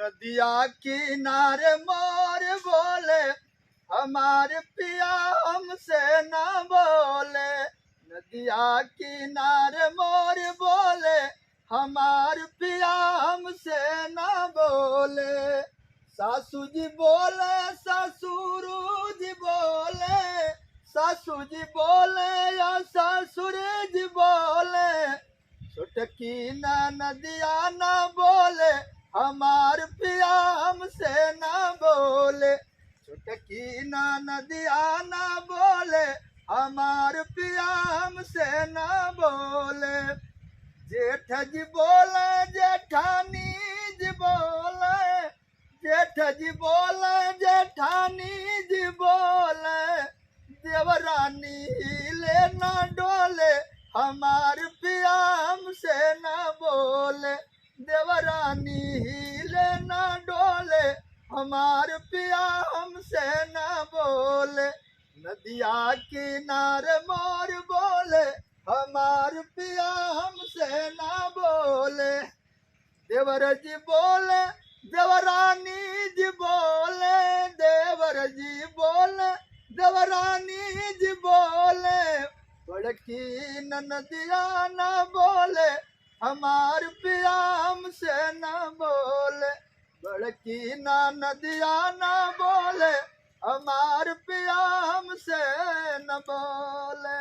नदिया किनारे मोर बोले हमारे पिया हमसे न बोले। नदिया किनारे मोर बोले हमार पिया हमसे न बोले। सासू जी बोले ससुर जी बोले, सासू जी बोले या ससुर जी बोले। छुटकी नदिया न बोले हमार पिया हमसे न बोले। छुटकी नदिया न बोले हमार पिया हमसे न बोले। जेठ जी बोले जेठानी जी बोले, जेठ जी बोले जेठानी जी बोले। देवरानी हिले न डोले हमार पिया हमसे न बोले। देवरानी हिले न डोले हमार पिया हमसे न बोले। नदिया किनारे मोर बोले हमार पिया हमसे न बोले। देवर जी बोले देवरानी जी बोले, देवर जी बोले देवरानी जी बोले। बड़की नदिया न बोले हमार पिया हमसे न बोले। बड़की नदिया न बोले हमार पिया हमसे न बोले।